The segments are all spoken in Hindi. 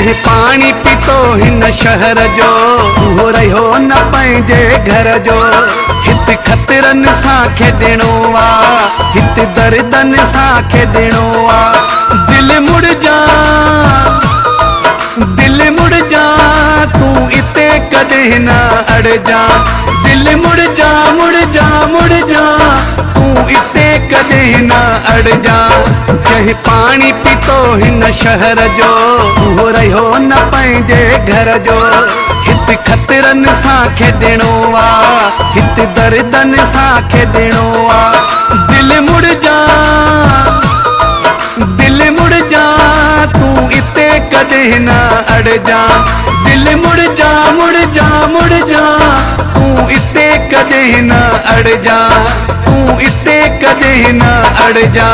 जहि पानी पीतो हिन शहर जो उहो रहियो न पंहिंजे घर जो। हित खतरन सां खेॾणो आ, हित दर्दन सां खेॾणो आ। दिल मुड़ जा, दिल मुड़ जा, तूं इते कॾहिं न अड़जा। दिल मुड़ जा, मुड़ जा, मुड़ जा, तूं इते कॾहिं न अड़जा। जहि पानी पीतो हिन शहर जो उहो रहियो न पंहिंजे घर जो। हित खतरन सां खेॾणो आ, हित दर्दन सां खेॾणो आ। दिल मुड़ जा, दिल मुड़ जा, तूं इते कॾहिं न अड़जा। दिल मुड़ जा, मुड़ जा, मुड़ जा, तूं इते कॾहिं न अड़जा। तूं इते कॾहिं न अड़जा।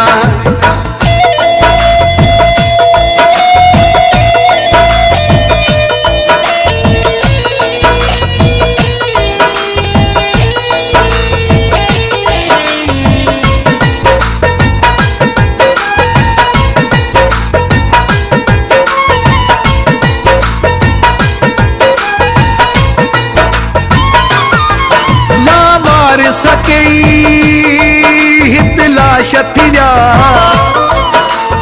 सकई हित लाश थी विया,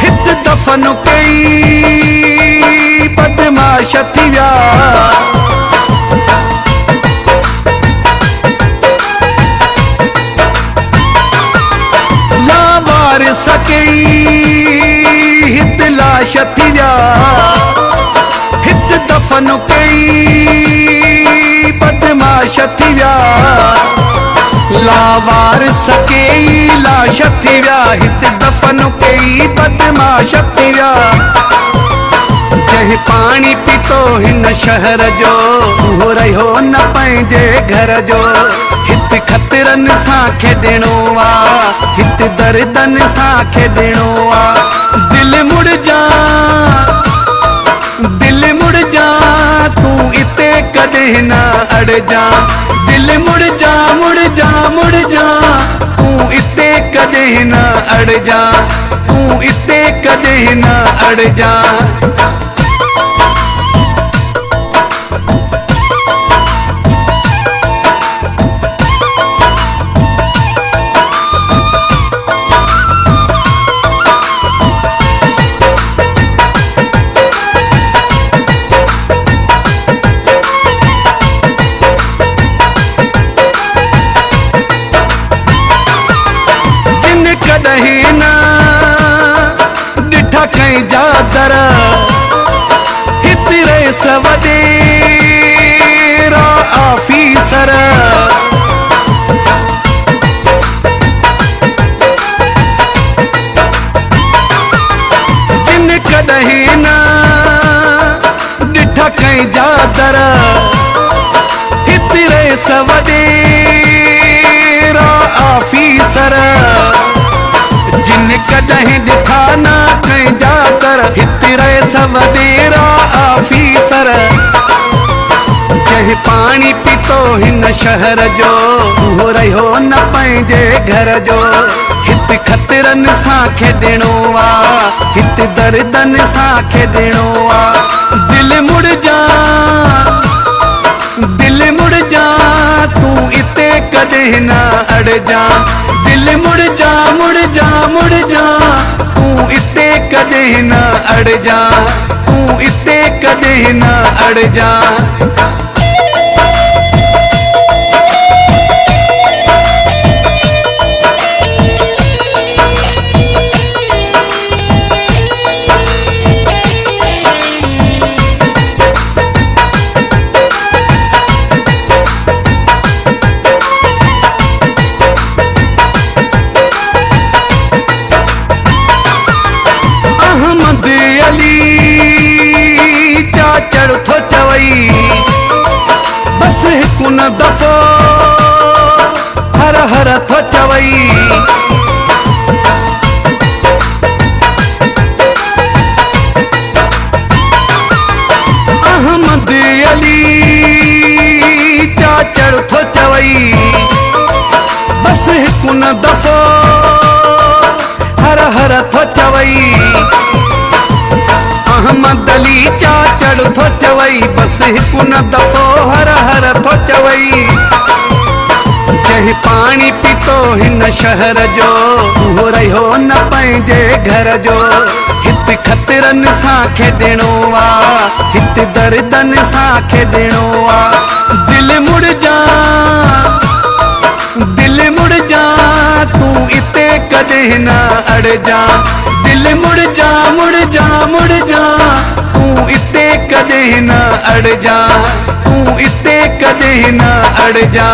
हित दफ़न कई बदमाश थी विया। लावार सकई हित लाश थी विया, हित दफ़न कई बदमाश थी विया। लावार सकेई लाश थी विया, हित दफ़न कई बदमाश थी विया। जहि पानी पीतो हिन शहर जो उहो रहियो न पंहिंजे घर जो। हित खतरन सां खेॾणो आ, हित दर्दन सां खेॾणो आ। दिल मुड़ जा, दिल मुड़ जा, तूं इते कॾहिं न अड़जा। दिल मुड़ जा, मुड़ जा, मुड़ जा, तूं इते कॾहिं न अड़जा। तूं इते कॾहिं न अड़जा। कॾहिं न ॾिठा कंहिं जा दर, हित रेस वॾेरा ऑफिसर। जिन कॾहिं न ॾिठा कंहिं जा दर, हित रेस वॾेरा ऑफिसर। जिन कॾहिं ॾिठा न कंहिं जा दर, हित रेस वॾेरा ऑफिसर। जहि पानी पीतो हिन शहर जो उहो रहियो न पंहिंजे घर जो। हित खतरन सां खेॾणो आ, हित दर्दन सां खेॾणो आ। दिल मुड़ जा, दिल मुड़ जा, तूं इते कॾहिं न अड़जा। दिल मुड़ जा, मुड़ जा, मुड़ जा, तूं इते कॾहिं न अड़जा। तूं इते कॾहिं न अड़जा। चाचड़ थो चवई बस हिकु न दफ़ो हर हर थो चवई। अहमद अली चाचड़ थो चवई बस हिकु न दफ़ो हर हर थो चवई। अहमद अली चाचड़ गढ़ थो चवई, बस हिकु न दफ़ो हर हर थो चवई। जंहिं पाणी पीतो हिन शहर जो, उहो रहियो न पंहिंजे घर जो। हिते खतरनि सां खेॾणो आ, हिते दर्दनि सां खेॾणो आ। दिल मुड़ जा, दिल मुड़ जा, तूं इते कॾहिं न अड़जा। दिल मुड़ जा, मुड़ जा, मुड़ जा, तूं इते कॾहिं न अड़जा, तूं इते कॾहिं न अड़जा।